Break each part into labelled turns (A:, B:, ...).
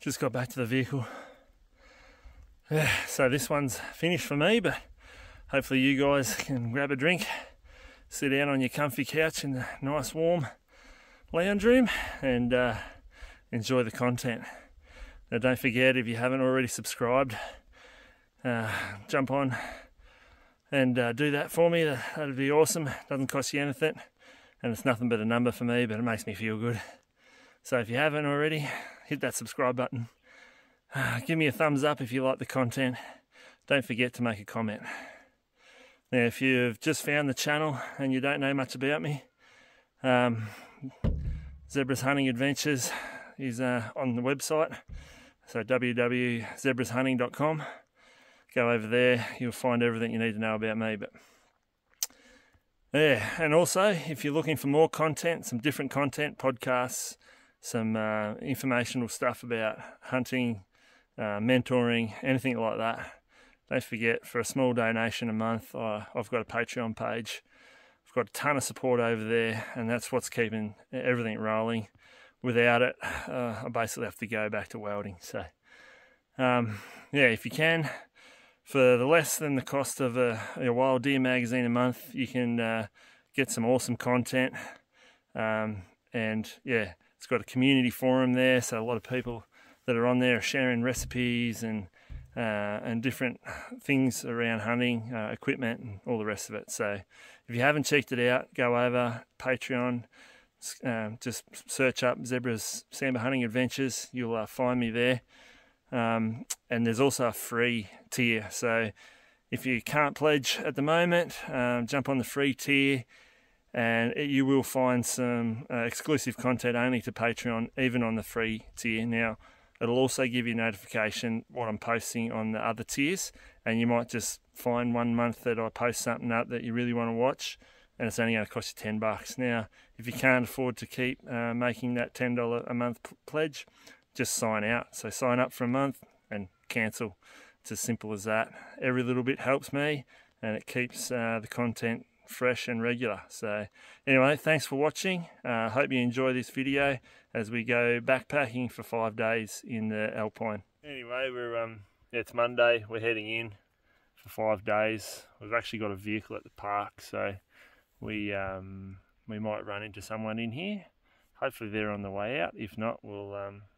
A: Just got back to the vehicle. Yeah, so this one's finished for me, but hopefully you guys can grab a drink, sit down on your comfy couch in the nice warm lounge room and enjoy the content. Now don't forget, if you haven't already subscribed, jump on and do that for me. That'd be awesome. Doesn't cost you anything, and it's nothing but a number for me, but it makes me feel good. So if you haven't already, hit that subscribe button. Give me a thumbs up if you like the content. Don't forget to make a comment. Now, if you've just found the channel and you don't know much about me, Zebras Hunting Adventures is on the website, so www.zebrashunting.com. Go over there, you'll find everything you need to know about me. But yeah, and also if you're looking for more content, some different content, podcasts, some informational stuff about hunting, mentoring, anything like that, don't forget, for a small donation a month, I've got a Patreon page. I've got a ton of support over there, and that's what's keeping everything rolling. Without it, I basically have to go back to welding. So yeah, if you can, for the less than the cost of a wild deer magazine a month, you can get some awesome content. And yeah, it's got a community forum there, so a lot of people that are on there are sharing recipes and different things around hunting, equipment and all the rest of it. So if you haven't checked it out, go over Patreon, just search up Zebras Sambar Hunting Adventures, you'll find me there. And there's also a free tier, so if you can't pledge at the moment, jump on the free tier, and you will find some exclusive content only to Patreon, even on the free tier. Now, it'll also give you notification what I'm posting on the other tiers, and you might just find one month that I post something up that you really want to watch, and it's only going to cost you $10. Now, if you can't afford to keep making that $10 a month pledge, just sign out. So sign up for a month and cancel. It's as simple as that. Every little bit helps me, and it keeps the content fresh and regular. So anyway, thanks for watching. Hope you enjoy this video as we go backpacking for 5 days in the Alpine. Anyway, it's Monday. We're heading in for 5 days. We've actually got a vehicle at the park, so we might run into someone in here. Hopefully they're on the way out. If not, we'll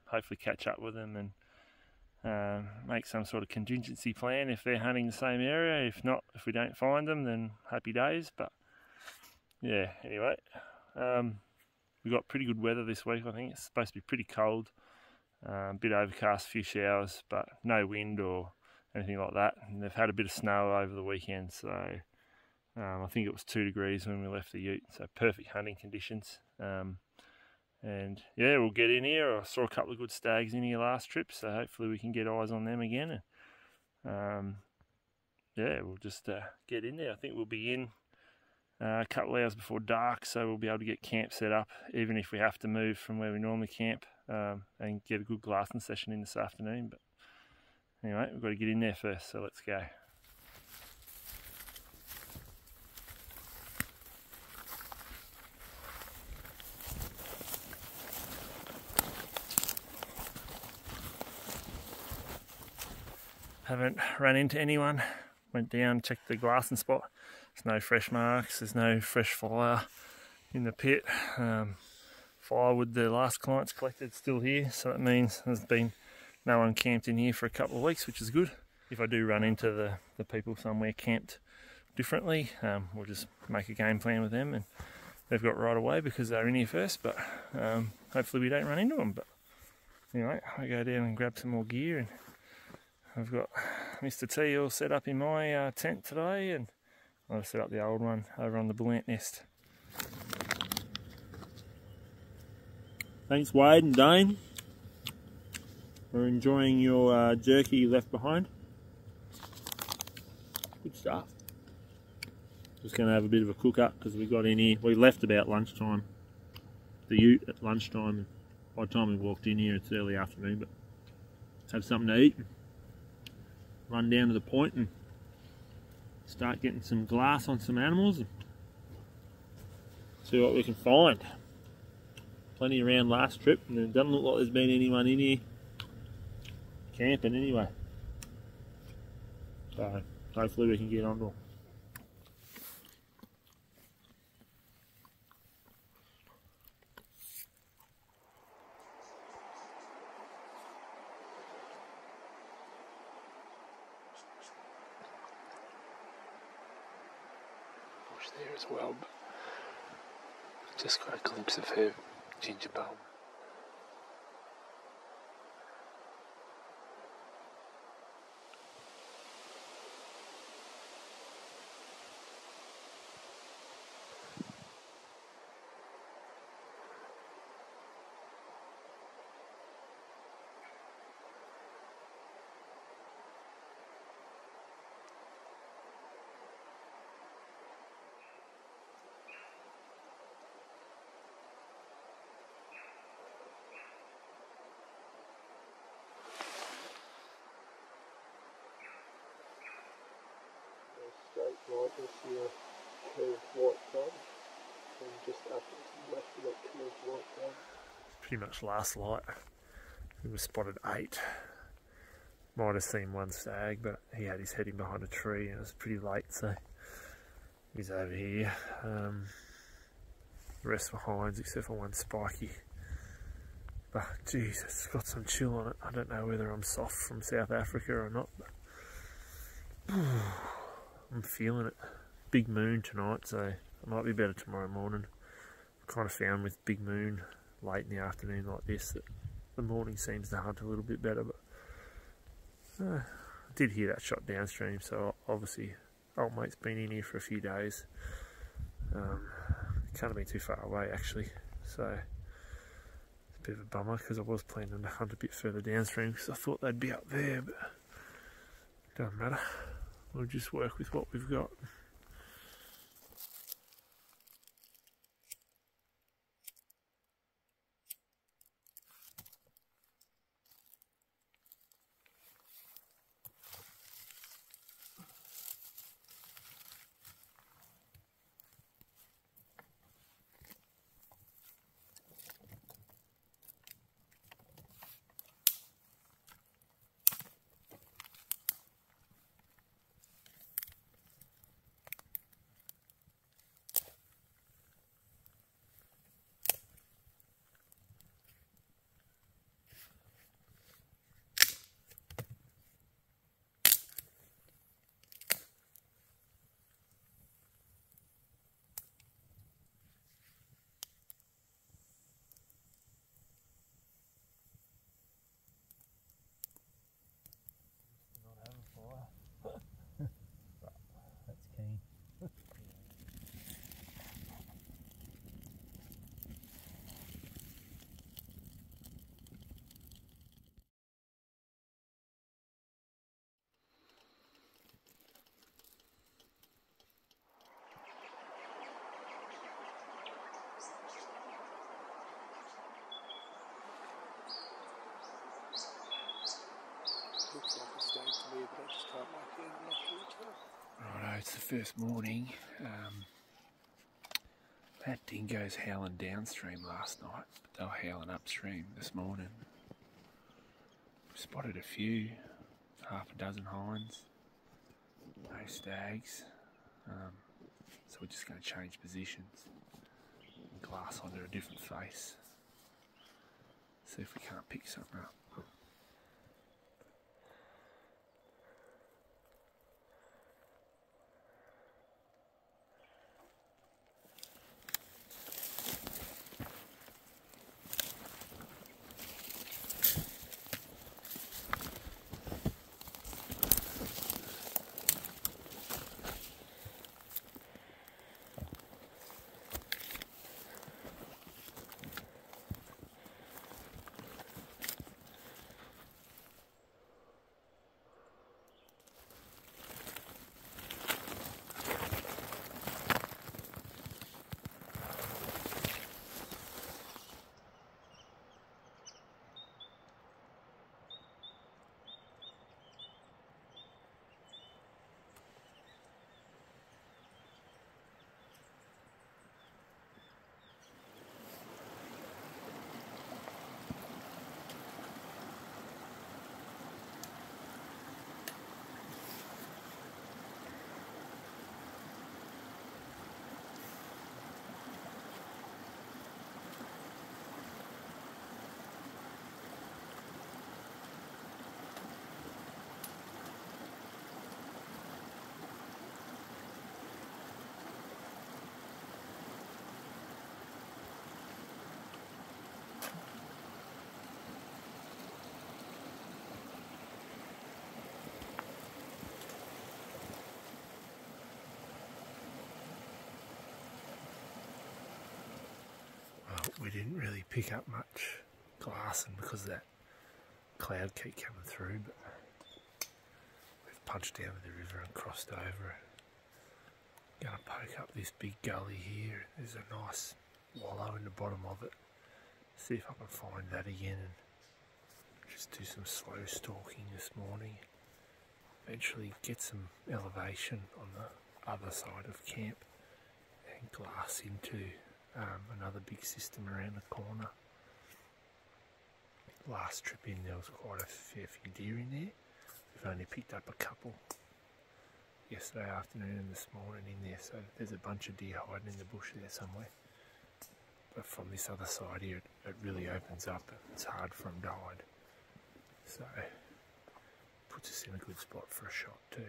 A: hopefully catch up with them and make some sort of contingency plan if they're hunting the same area. If not, if we don't find them, then happy days. But yeah, anyway, we've got pretty good weather this week. I think it's supposed to be pretty cold, a bit overcast, few showers, but no wind or anything like that. And they've had a bit of snow over the weekend, so I think it was 2 degrees when we left the ute, so perfect hunting conditions. And yeah, we'll get in here. I saw a couple of good stags in here last trip, so hopefully we can get eyes on them again. And yeah, we'll just get in there. I think we'll be in a couple of hours before dark, so we'll be able to get camp set up, even if we have to move from where we normally camp, and get a good glassing session in this afternoon. But anyway, we've got to get in there first, so let's go. Haven't run into anyone. Went down, checked the glassing spot. There's no fresh marks, there's no fresh fire in the pit. Firewood the last client's collected still here, so that means there's been no one camped in here for a couple of weeks, which is good. If I do run into the people somewhere camped differently, we'll just make a game plan with them, and they've got right away because they're in here first, but hopefully we don't run into them. But anyway, I go down and grab some more gear, and I've got Mr. T all set up in my tent today, and I'll set up the old one over on the bull ant nest. Thanks Wade and Dane for enjoying your jerky you left behind. Good stuff. Just going to have a bit of a cook up because we got in here. We left about lunchtime, the ute at lunchtime, and by the time we walked in here it's early afternoon, but let's have something to eat. Run down to the point and start getting some glass on some animals and see what we can find. Plenty around last trip, and it doesn't look like there's been anyone in here camping anyway. So hopefully we can get on to them.
B: Bush there as well, but just got a glimpse of her ginger bum. Straight right, you'll see a curved white dot, and just up to the left of that curved white dot.
A: Pretty much last light. We were spotted 8. Might have seen one stag, but he had his head in behind a tree and it was pretty late, so he's over here. The rest were hinds except for one spiky. But geez, it's got some chill on it. I don't know whether I'm soft from South Africa or not, but I'm feeling it. Big moon tonight, so it might be better tomorrow morning. Kind of found with big moon late in the afternoon like this that the morning seems to hunt a little bit better, but I did hear that shot downstream, so obviously old mate's been in here for a few days. Can't have been too far away actually, so it's a bit of a bummer because I was planning to hunt a bit further downstream because I thought they'd be up there, but it doesn't matter. We'll just work with what we've got.
B: Looks like a stag to me, but I just can't make out enough detail.
A: Righto, it's the first morning. That dingo's howling downstream last night, but they were howling upstream this morning. We spotted a few, half a dozen hinds, no stags. So we're just going to change positions and glass onto a different face. See if we can't pick something up.
B: we didn't really pick up much glassing because that cloud kept coming through, but we've punched down to the river and crossed over. Gonna poke up this big gully here. There's a nice wallow in the bottom of it. See if I can find that again and just do some slow stalking this morning. Eventually get some elevation on the other side of camp and glass into another big system around the corner. Last trip in there was quite a fair few deer in there. We've only picked up a couple yesterday afternoon and this morning in there, so there's a bunch of deer hiding in the bush there somewhere. But from this other side here, it really opens up and it's hard for them to hide. So, puts us in a good spot for a shot too.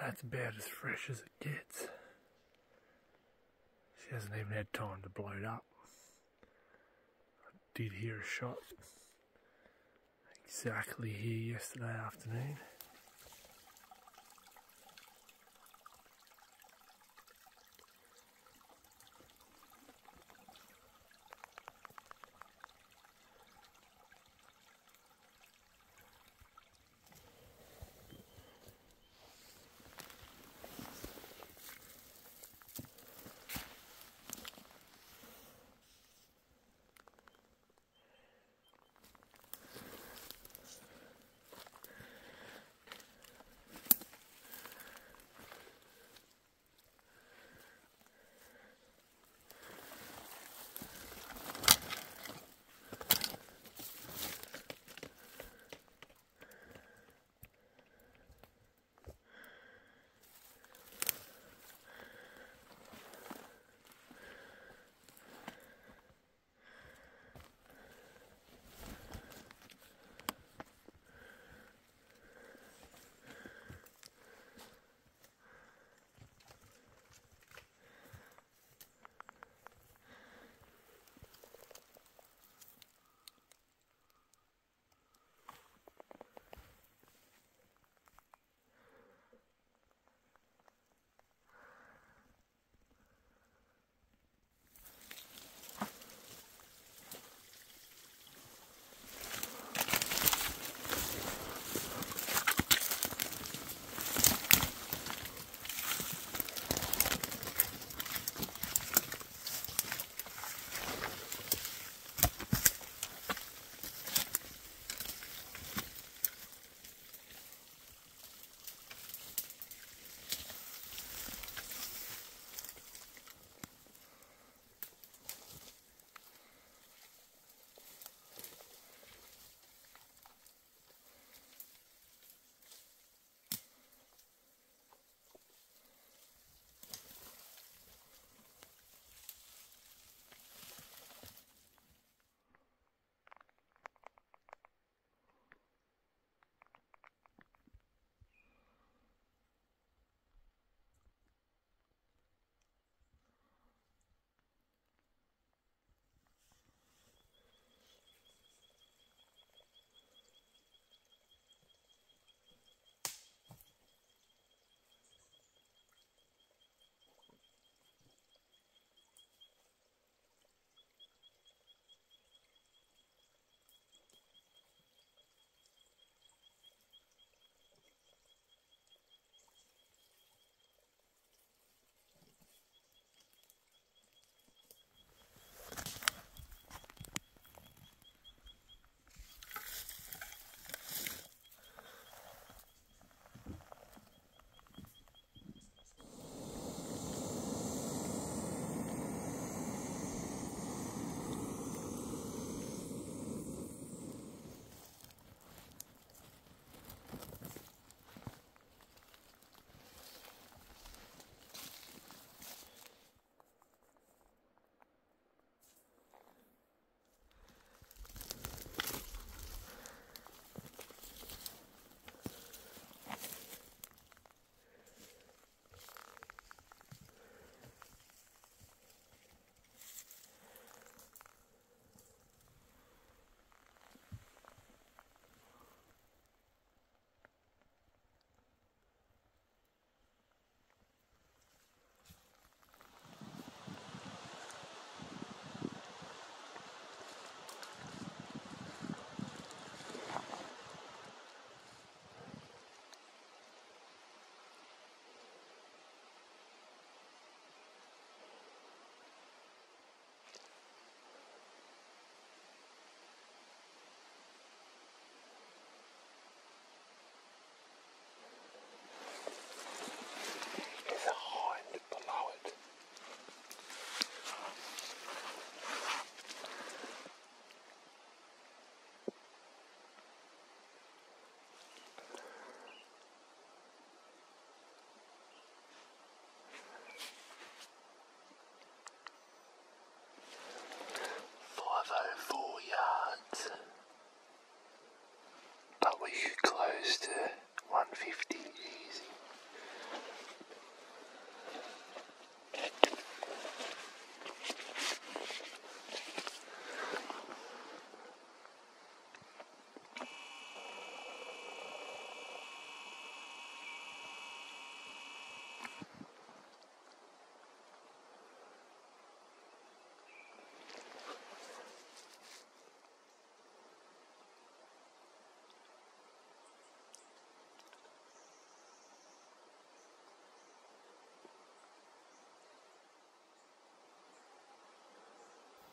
B: That's about as fresh as it gets. She hasn't even had time to blow it up. I did hear a shot exactly here yesterday afternoon.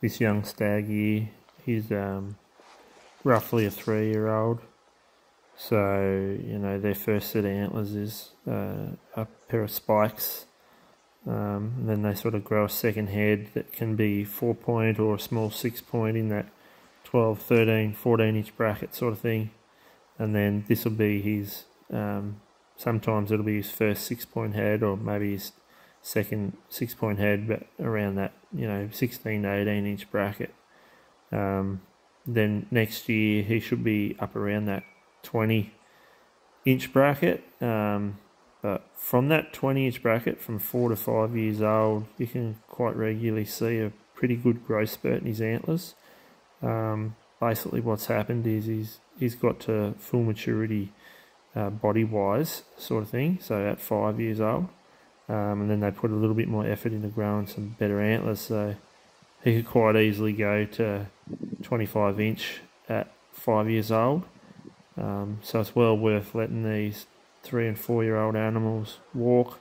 C: this young stag here, he's roughly a 3-year-old. So, you know, their first set of antlers is a pair of spikes. Then they sort of grow a second head that can be 4-point or a small 6-point in that 12, 13, 14-inch bracket sort of thing. And then this will be his, sometimes it'll be his first 6-point head, or maybe his second 6-point head, but around that, you know, 16, 18-inch bracket. Then next year he should be up around that 20-inch bracket. But from that 20-inch bracket, from 4 to 5 years old, you can quite regularly see a pretty good growth spurt in his antlers. Basically what's happened is he's got to full maturity body-wise sort of thing, so at 5 years old. And then they put a little bit more effort into growing some better antlers, so he could quite easily go to 25-inch at 5 years old. So it's well worth letting these 3 and 4-year-old animals walk,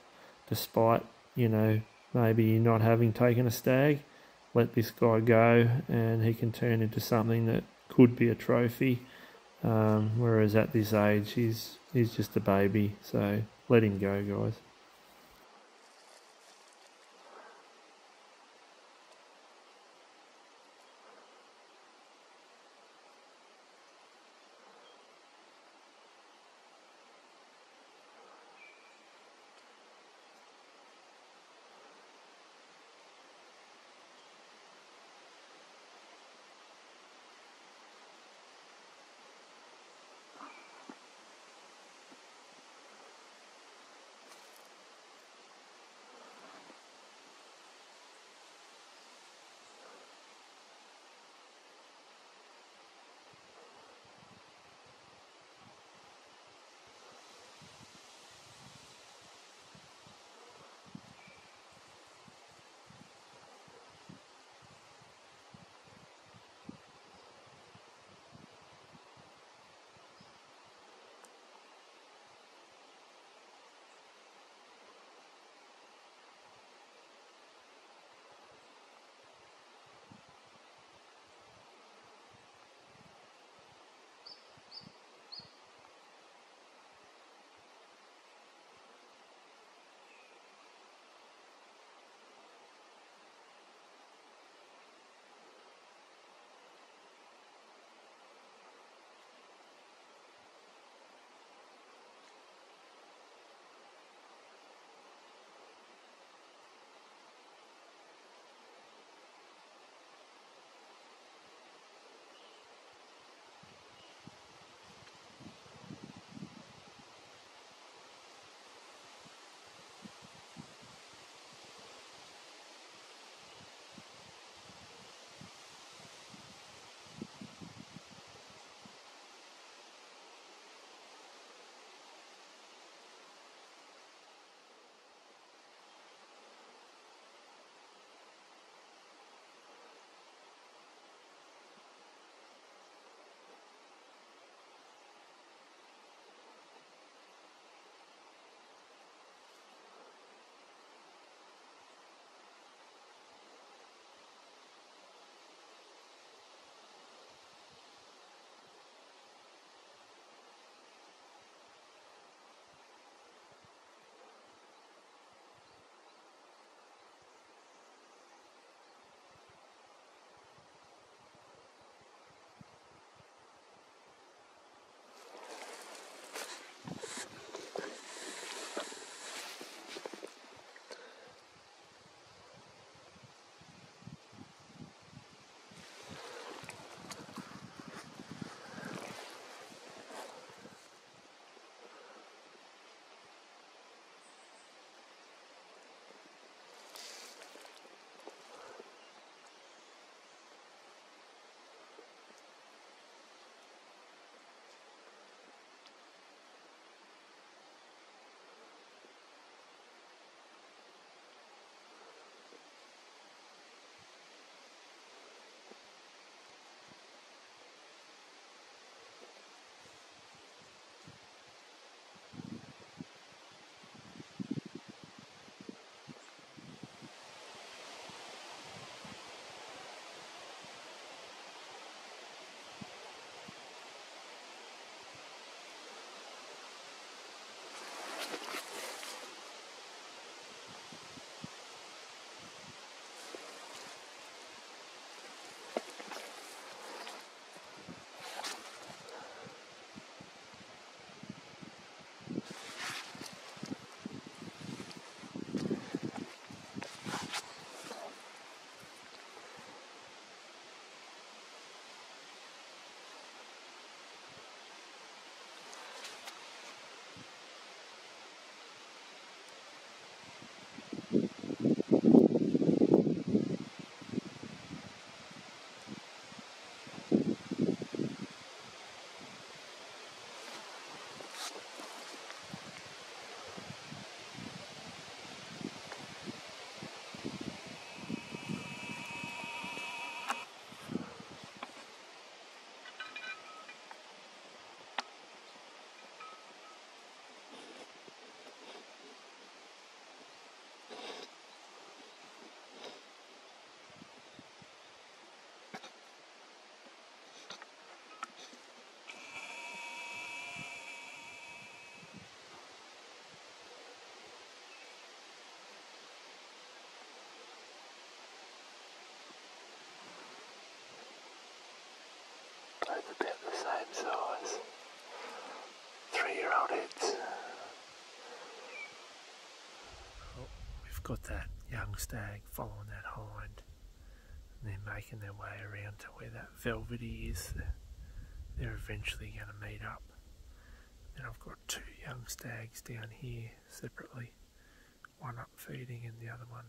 C: despite, you know, maybe not having taken a stag. Let this guy go and he can turn into something that could be a trophy. Whereas at this age he's just a baby, so let him go, guys.
B: about the same size. 3-year-old heads. Well, we've got that young stag following that hind, and they're making their way around to where that velvety is. They're eventually going to meet up. And I've got 2 young stags down here separately. One up feeding and the other one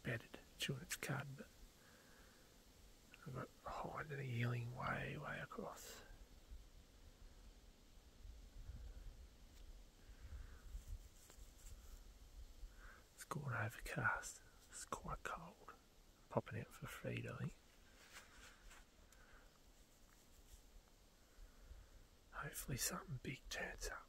B: bedded, chewing its cud. But I've got a hind and a yearling way across. It's gone overcast. It's quite cold. Popping out for feed, I think. Hopefully something big turns up.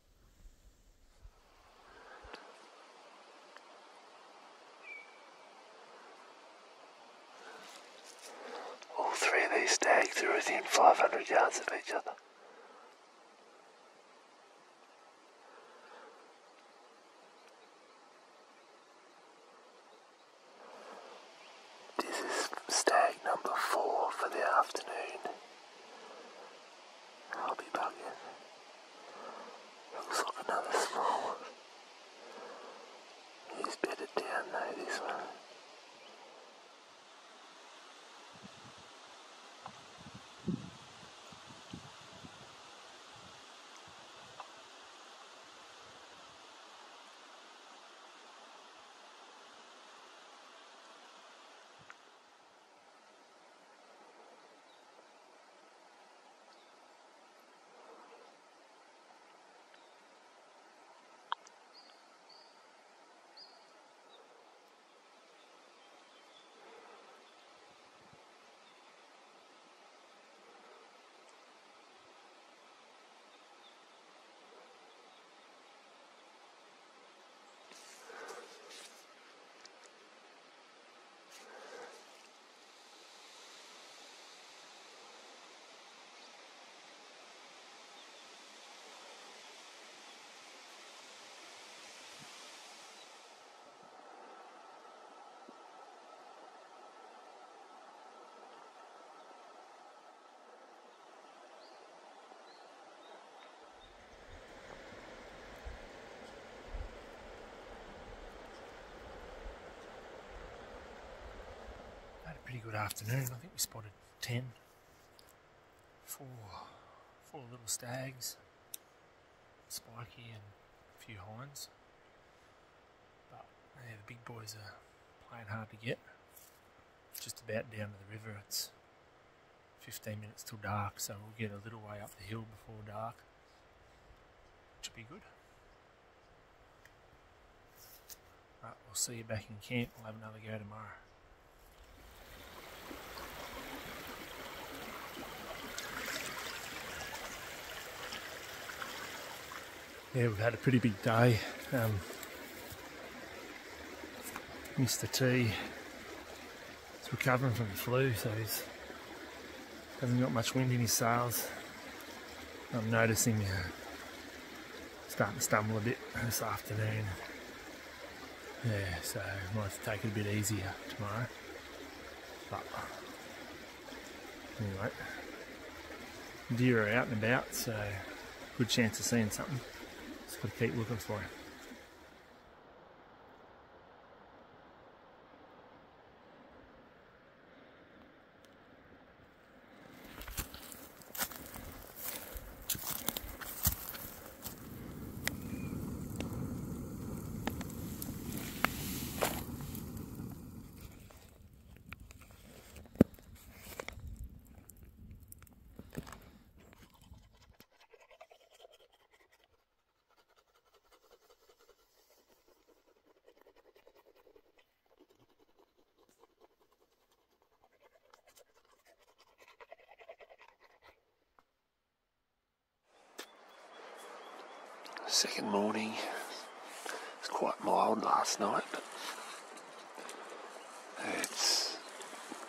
B: All 3 of these stags are within 500 yards of each other. This is stag number 4 for the afternoon. I'll be bugging. Looks like another small one. He's bedded down though, this one. Pretty good afternoon. I think we spotted 10. 4 little stags, spiky and a few hinds. But yeah, the big boys are playing hard to get. Just about down to the river. It's 15 minutes till dark, so we'll get a little way up the hill before dark, which will be good. Right, we'll see you back in camp. We'll have another go tomorrow. Yeah, we've had a pretty big day. Mr. T is recovering from the flu, so he hasn't got much wind in his sails. I'm noticing starting to stumble a bit this afternoon. Yeah, so I might have to take it a bit easier tomorrow. But anyway, deer are out and about, so good chance of seeing something. Just got to keep looking for him. Second morning. It's quite mild last night, but it's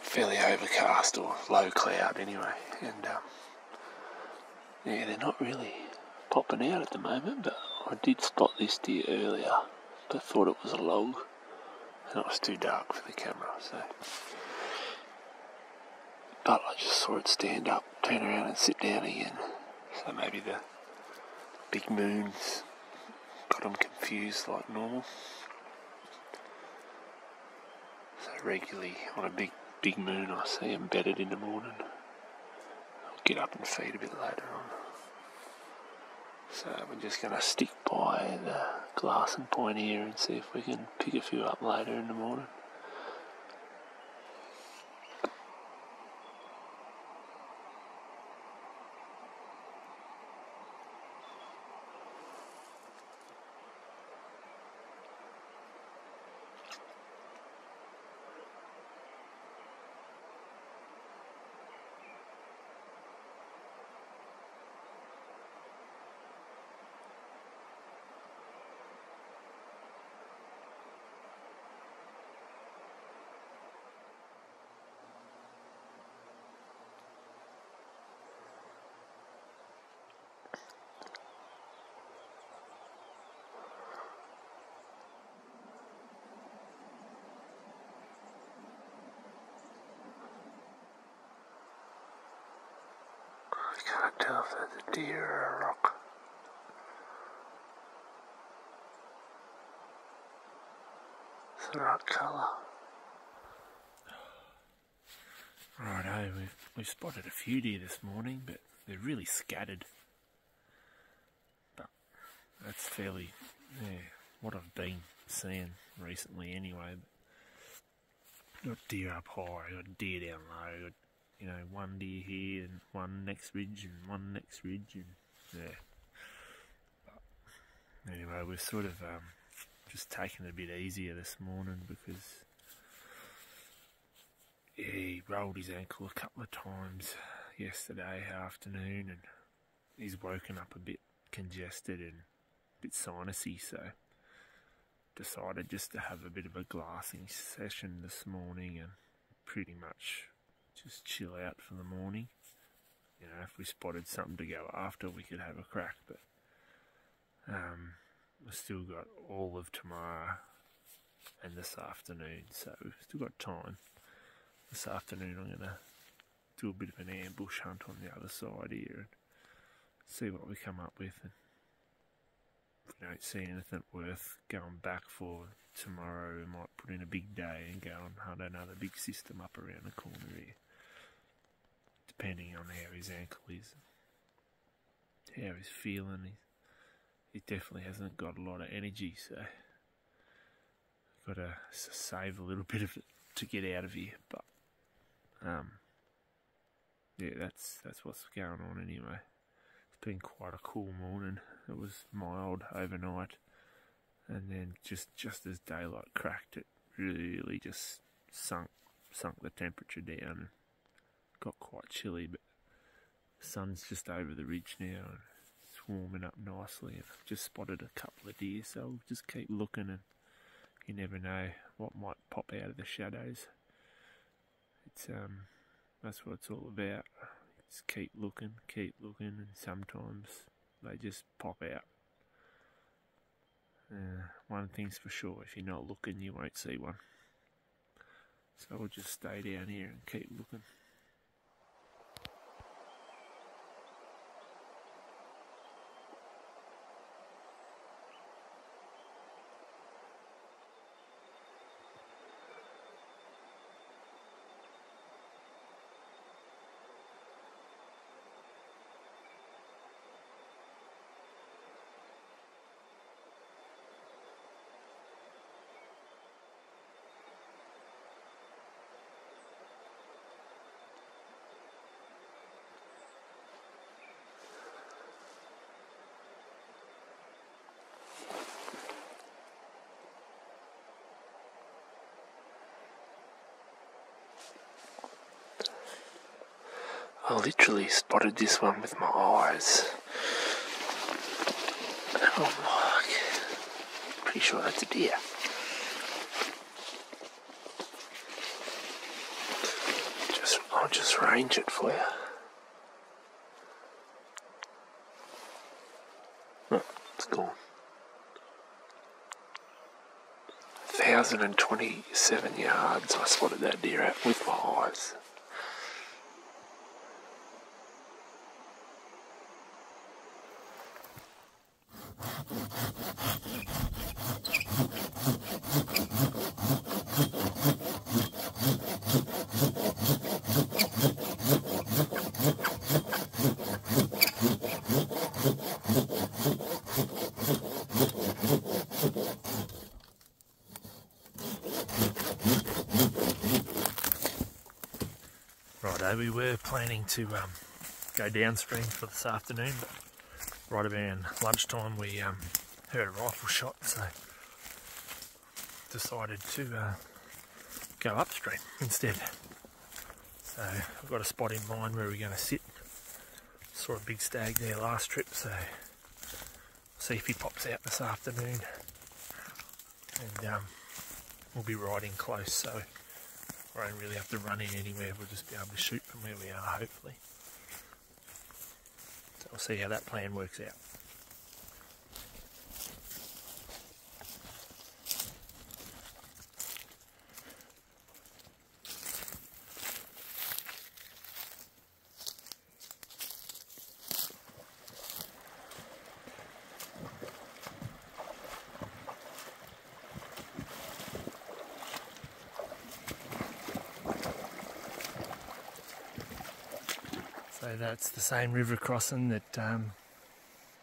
B: fairly overcast or low cloud anyway, and yeah, they're not really popping out at the moment, but I did spot this deer earlier, but thought it was a log and it was too dark for the camera, so but I just saw it stand up, turn around and sit down again. So maybe the big moon's got them confused like normal. So regularly on a big moon I see them bedded in the morning. I'll get up and feed a bit later on. So we're just going to stick by the glass and point here and see if we can pick a few up later in the morning. I can't tell if that's a deer or a rock. It's the right colour. Righto, we've spotted a few deer this morning, but they're really scattered. But that's fairly, what I've been seeing recently anyway. But got deer up high, got deer down low, got, one deer here and one next ridge and one next ridge, and but anyway, we're sort of just taking it a bit easier this morning because he rolled his ankle a couple of times yesterday afternoon and he's woken up a bit congested and a bit sinusy, so decided just to have a bit of a glassing session this morning and pretty much just chill out for the morning. If we spotted something to go after, we could have a crack, but we've still got all of tomorrow and this afternoon, so we've still got time. This afternoon I'm going to do a bit of an ambush hunt on the other side here and see what we come up with. And if we don't see anything worth going back for tomorrow, we might put in a big day and go and hunt another big system up around the corner here, depending on how his ankle is, how he's feeling. He definitely hasn't got a lot of energy, so got to save a little bit of it to get out of here. But that's what's going on anyway. It's been quite a cool morning. It was mild overnight, and then just as daylight cracked, it really just sunk the temperature down and got quite chilly. But the sun's just over the ridge now and it's warming up nicely, and I've just spotted a couple of deer, so we'll just keep looking, and you never know what might pop out of the shadows. It's that's what it's all about. Just keep looking, and sometimes they just pop out. One thing's for sure, if you're not looking, you won't see one. So we'll just stay down here and keep looking. I literally spotted this one with my eyes. And I'm like, pretty sure that's a deer. I'll just range it for you. Oh, it's gone. 1,027 yards I spotted that deer at with my eyes. Righto, we were planning to go downstream for this afternoon, but right around lunchtime we heard a rifle shot, so decided to go upstream instead. So I've got a spot in mind where we're going to sit. Saw a big stag there last trip, so see if he pops out this afternoon, and we'll be riding close, so I won't really have to run in anywhere. We'll just be able to shoot from where we are, hopefully. So we'll see how that plan works out. So that's the same river crossing that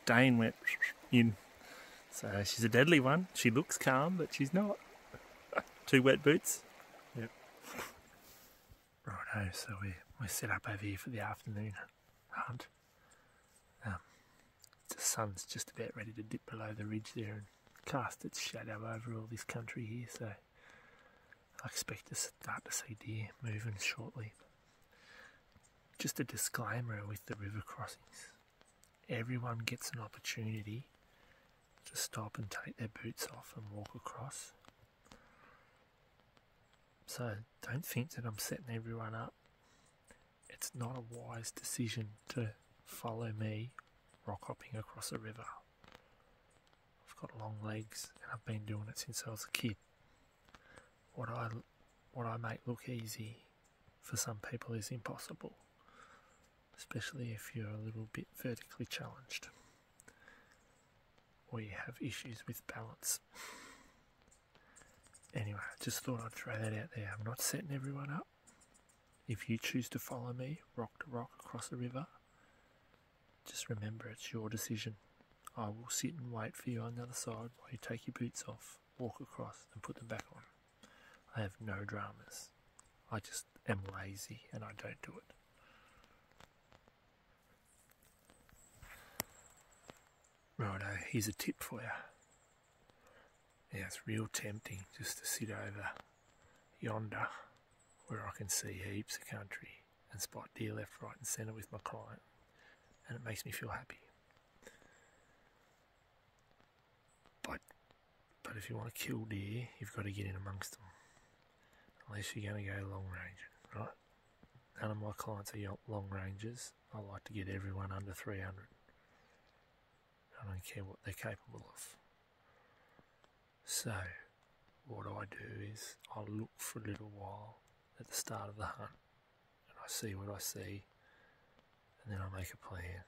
B: Dane went in. So she's a deadly one. She looks calm, but she's not. 2 wet boots. Yep. Righto, so we're set up over here for the afternoon hunt. The sun's just about ready to dip below the ridge there and cast its shadow over all this country here, so I expect to start to see deer moving shortly. Just a disclaimer with the river crossings. Everyone gets an opportunity to stop and take their boots off and walk across. So don't think that I'm setting everyone up. It's not a wise decision to follow me rock hopping across a river. I've got long legs and I've been doing it since I was a kid. What I make look easy for some people is impossible, especially if you're a little bit vertically challenged or you have issues with balance. Anyway, I just thought I'd throw that out there. I'm not setting everyone up. If you choose to follow me rock to rock across a river, just remember it's your decision. I will sit and wait for you on the other side while you take your boots off, walk across and put them back on. I have no dramas. I just am lazy and I don't do it. Righto, here's a tip for you. Yeah, it's real tempting just to sit over yonder where I can see heaps of country and spot deer left, right and centre with my client, and it makes me feel happy. But if you want to kill deer, you've got to get in amongst them, unless you're going to go long range, right? None of my clients are long rangers. I like to get everyone under 300. I don't care what they're capable of. So, what I do is I look for a little while at the start of the hunt, and I see what I see, and then I make a plan.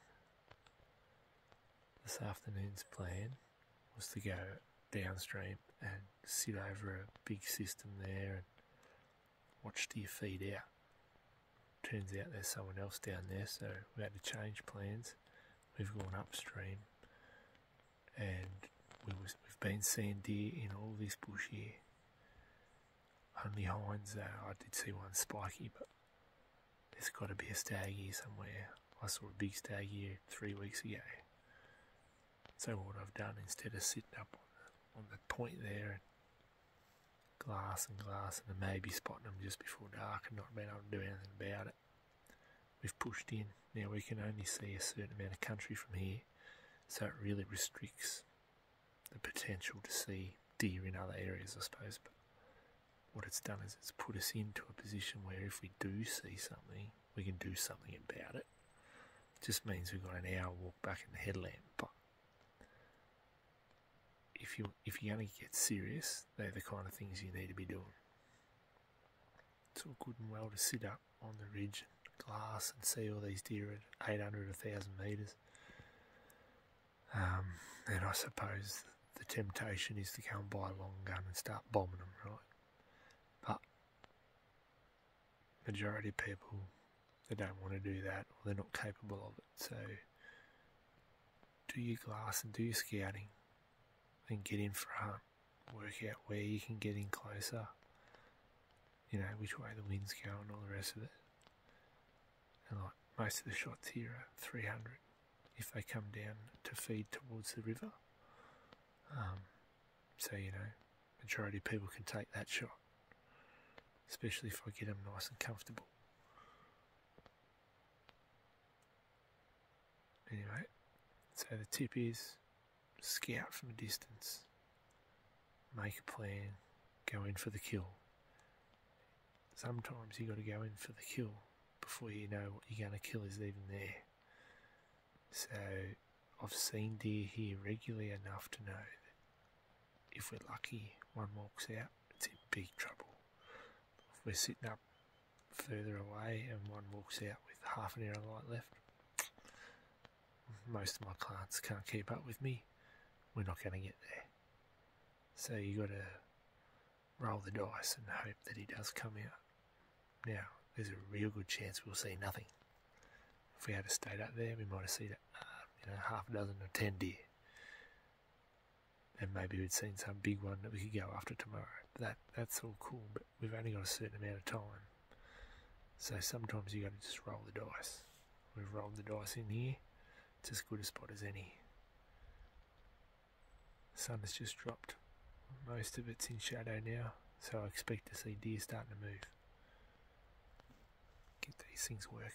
B: This afternoon's plan was to go downstream and sit over a big system there and watch deer feed out. Turns out there's someone else down there, so we had to change plans. We've gone upstream, and we've been seeing deer in all this bush here. Only hinds though. I did see one spiky, but there's got to be a stag here somewhere. I saw a big stag here 3 weeks ago. So what I've done, instead of sitting up on the point there and glass and maybe spotting them just before dark and not being able to do anything about it, we've pushed in. Now we can only see a certain amount of country from here, so it really restricts the potential to see deer in other areas, I suppose. But what it's done is it's put us into a position where if we do see something, we can do something about it. It just means we've got an hour walk back in the headland. But if you're going to get serious, they're the kind of things you need to be doing. It's all good and well to sit up on the ridge and glass and see all these deer at 800, 1,000 metres. And I suppose the temptation is to go and buy a long gun and start bombing them, right? But majority of people, they don't want to do that, or they're not capable of it. So do your glass and do your scouting and get in front. Work out where you can get in closer, you know, which way the wind's going, all the rest of it. And like most of the shots here are 300 if they come down to feed towards the river. So, you know, majority of people can take that shot, especially if I get them nice and comfortable. Anyway, so the tip is scout from a distance, make a plan, go in for the kill. Sometimes you got to go in for the kill before you know what you're going to kill is even there. So I've seen deer here regularly enough to know that if we're lucky, one walks out, it's in big trouble. If we're sitting up further away and one walks out with half an hour of light left, most of my clients can't keep up with me, we're not going to get there. So you got to roll the dice and hope that he does come out. Now, there's a real good chance we'll see nothing. If we had stayed up there, we might have seen half a dozen or 10 deer. And maybe we'd seen some big one that we could go after tomorrow. That's all cool, but we've only got a certain amount of time. So sometimes you got to just roll the dice. We've rolled the dice in here. It's as good a spot as any. The sun has just dropped. Most of it's in shadow now, so I expect to see deer starting to move. Get these things working.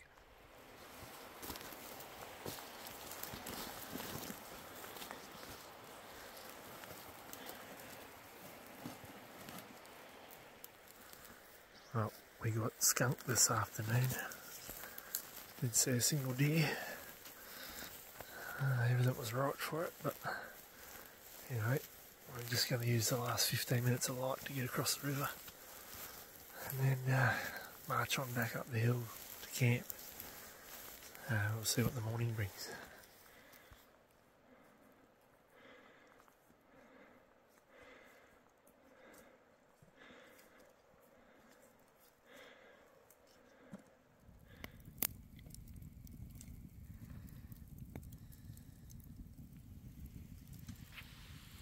B: Well, we got skunk this afternoon. Didn't see a single deer. Everything was right for it, but anyway, we're just going to use the last 15 minutes of light to get across the river and then march on back up the hill to camp. We'll see what the morning brings.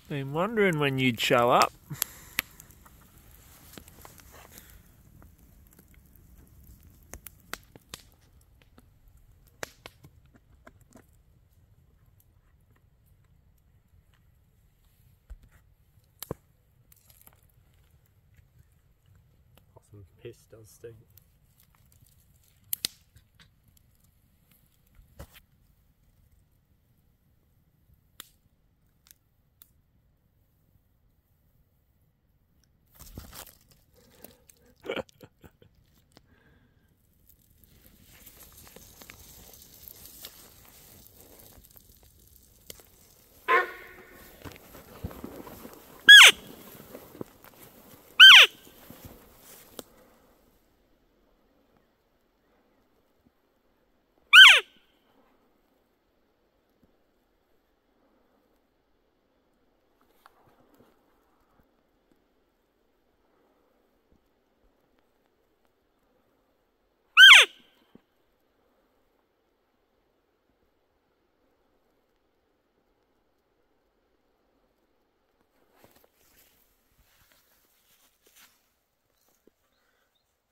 B: Been wondering when you'd show up.
C: Awesome piss does stink.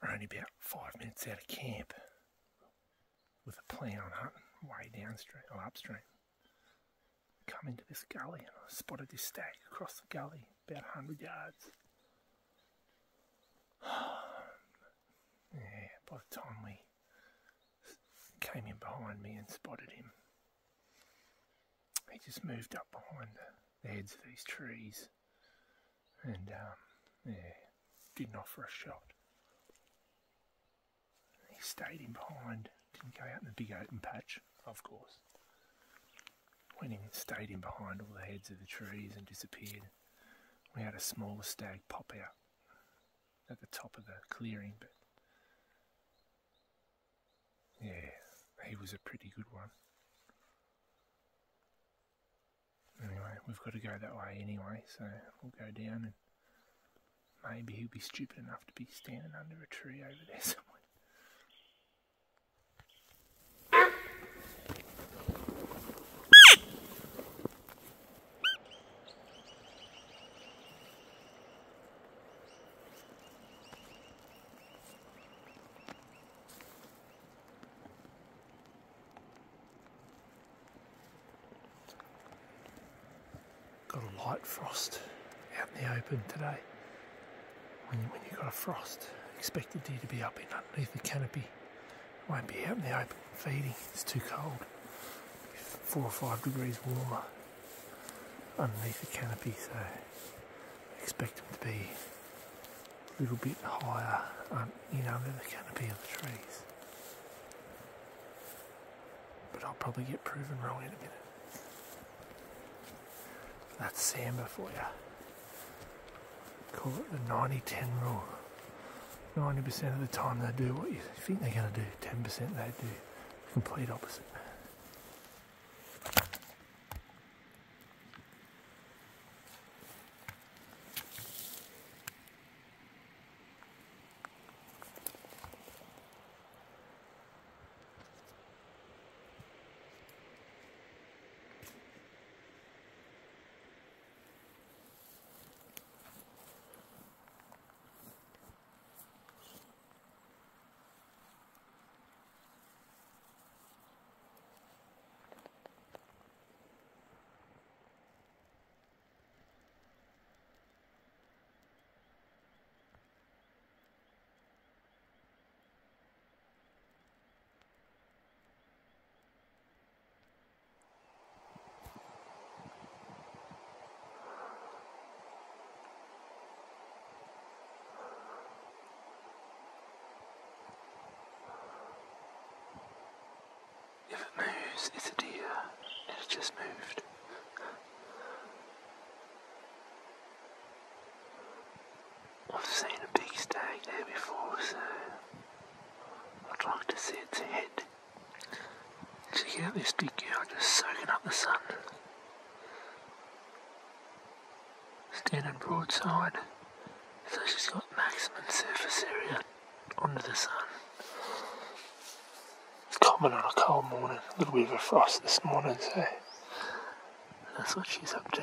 B: We're only about 5 minutes out of camp with a plan on hunting way downstream or upstream. Come into this gully and I spotted this stag across the gully about 100 yards. Yeah, by the time we came in behind me and spotted him, he just moved up behind the heads of these trees and didn't offer a shot. He stayed in behind, didn't go out in the big open patch, of course. Went in and stayed in behind all the heads of the trees and disappeared. We had a smaller stag pop out at the top of the clearing, but yeah, he was a pretty good one. Anyway, we've got to go that way anyway, so we'll go down and maybe he'll be stupid enough to be standing under a tree over there somewhere. got a light frost out in the open today. When you've got a frost, expect the deer to be up in underneath the canopy. Won't be out in the open feeding, it's too cold. 4 or 5 degrees warmer underneath the canopy, so expect them to be a little bit higher in under the canopy of the trees. But I'll probably get proven wrong in a minute. That's Sambar for you. Call it the 90-10 rule. 90% of the time they do what you think they're going to do, 10% they do the complete opposite. If it moves, it's a deer. It's just moved. I've seen a big stag there before, so I'd like to see its head. Check out this big girl just soaking up the sun. Standing broadside, so she's got maximum surface area under the sun. Common on a cold morning, a little bit of a frost this morning, so that's what she's up to.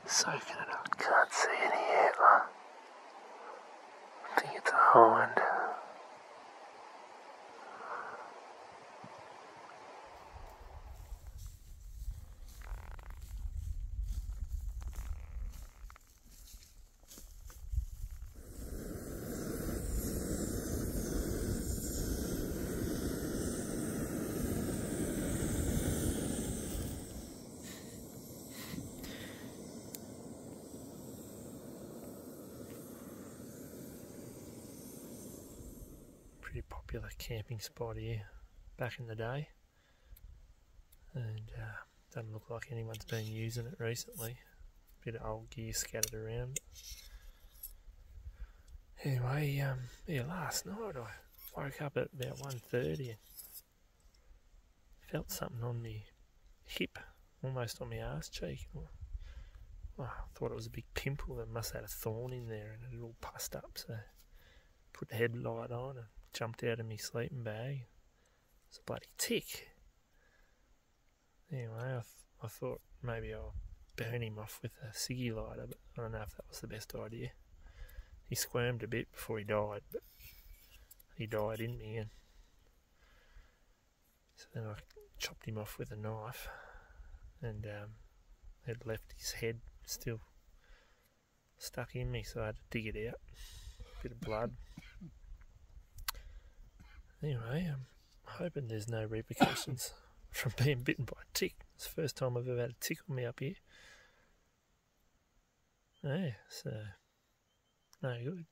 B: Soaking it up. Can't see any antler. I think it's a hind. Pretty popular camping spot here back in the day, and doesn't look like anyone's been using it recently. Bit of old gear scattered around. Anyway, yeah, last night I woke up at about 1:30 and felt something on my hip, almost on my arse cheek. I thought it was a big pimple that must have had a thorn in there and it all pussed up, so put the headlight on and jumped out of my sleeping bag. It's a bloody tick. Anyway, I thought maybe I'll burn him off with a ciggy lighter, but I don't know if that was the best idea. He squirmed a bit before he died, but he died in me, and so then I chopped him off with a knife, and had left his head still stuck in me, so I had to dig it out. Bit of blood. Anyway, I'm hoping there's no repercussions from being bitten by a tick. It's the first time I've ever had a tick on me up here. Yeah, so no good.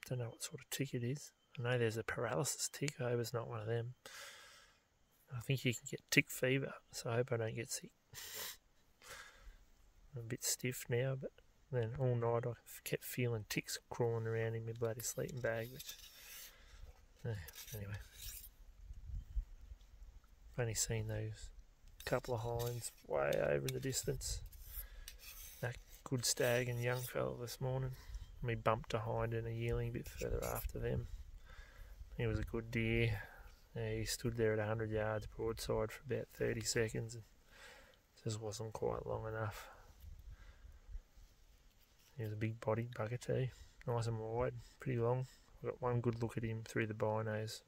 B: Don't know what sort of tick it is. I know there's a paralysis tick. I hope it's not one of them. I think you can get tick fever, so I hope I don't get sick. I'm a bit stiff now, but then all night I kept feeling ticks crawling around in my bloody sleeping bag, which, anyway. I've only seen those couple of hinds way over in the distance. That good stag and young fella this morning. We bumped a hind and a yearling a bit further after them. He was a good deer. He stood there at 100 yards broadside for about 30 seconds and just wasn't quite long enough. He was a big bodied bugger too, nice and wide, pretty long. I got one good look at him through the binos,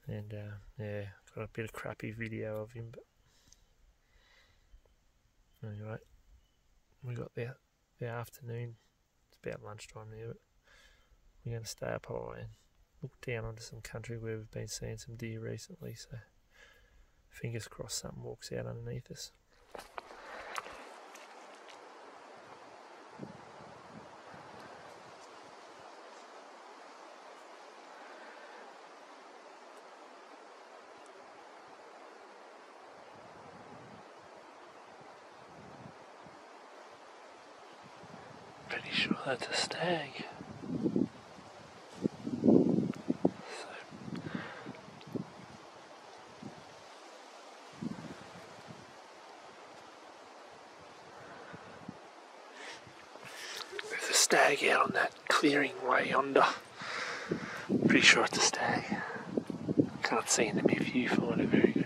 B: and yeah, got a bit of crappy video of him, but anyway, we got the afternoon. It's about lunchtime now, but we're going to stay up high and look down onto some country where we've been seeing some deer recently, so fingers crossed something walks out underneath us. Pretty sure that's a stag. There's a stag out on that clearing way yonder. Pretty sure it's a stag. Can't see in the viewfinder very good.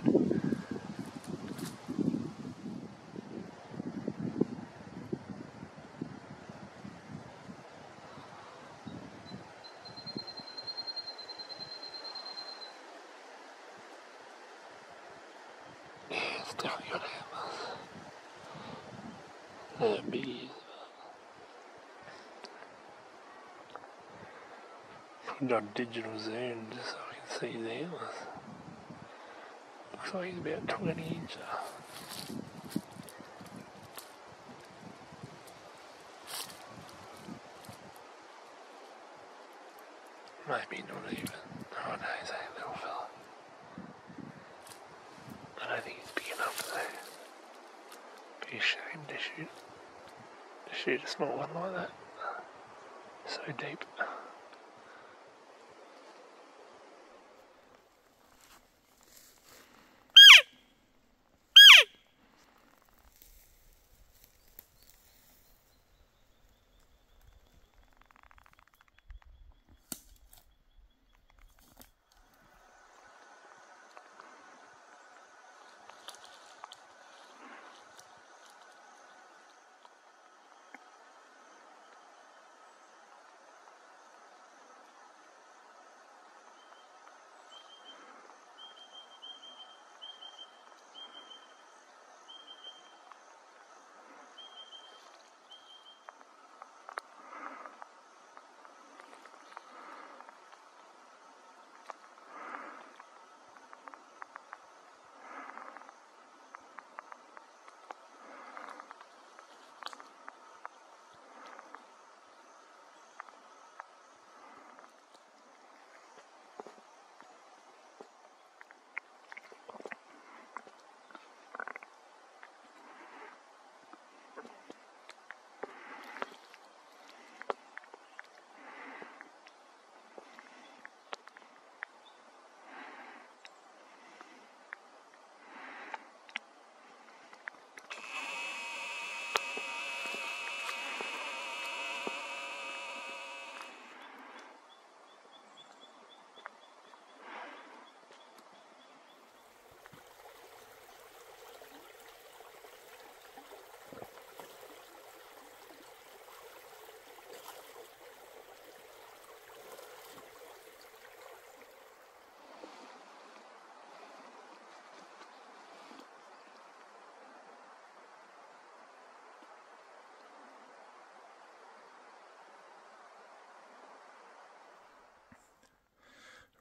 B: Yeah, it's definitely got antlers. Biggies. Put on digital zoom just so I can see the antlers. Looks like he's about 20 inches. Maybe not even. Oh no, he's a little fella. I don't think he's big enough though. Be ashamed to shoot a small one like that. So deep.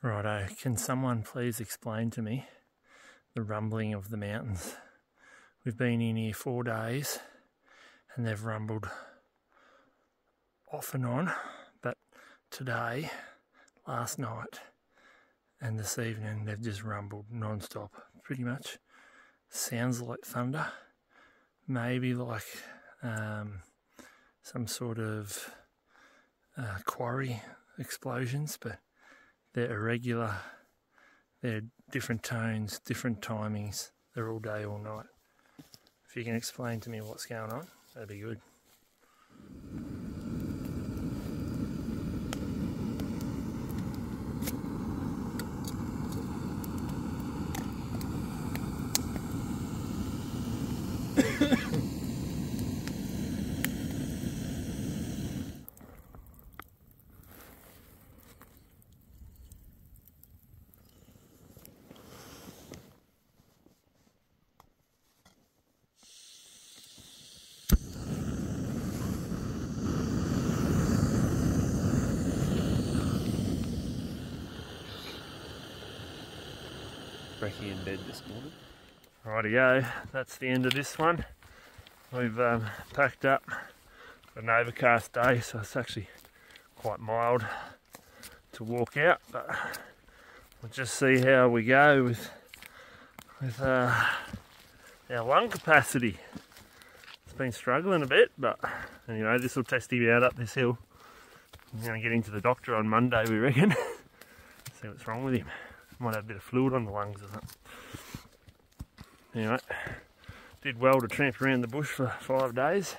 B: Righto, can someone please explain to me the rumbling of the mountains? We've been in here 4 days and they've rumbled off and on, but today, last night and this evening they've just rumbled non-stop pretty much. Sounds like thunder, maybe like some sort of quarry explosions, but they're irregular, they're different tones, different timings, they're all day, all night. If you can explain to me what's going on, that'd be good. brekkie in bed this morning.
A: Rightio, that's the end of this one. We've packed up for an overcast day, so it's actually quite mild to walk out, but we'll just see how we go with our lung capacity. It's been struggling a bit, but anyway, this will test him out up this hill. I'm going to get into the doctor on Monday, we reckon. See what's wrong with him. Might have a bit of fluid on the lungs or something. Anyway, did well to tramp around the bush for 5 days.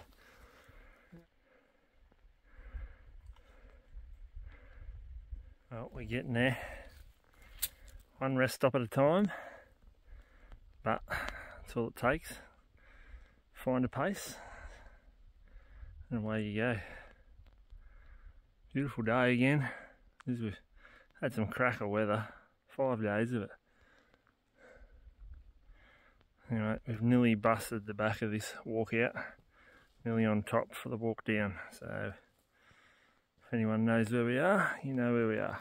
A: Well, we're getting there. One rest stop at a time, but that's all it takes. Find a pace, and away you go. Beautiful day again. We've had some cracker weather, 5 days of it. Anyway, we've nearly busted the back of this walkout, nearly on top for the walk down. So if anyone knows where we are, you know where we are.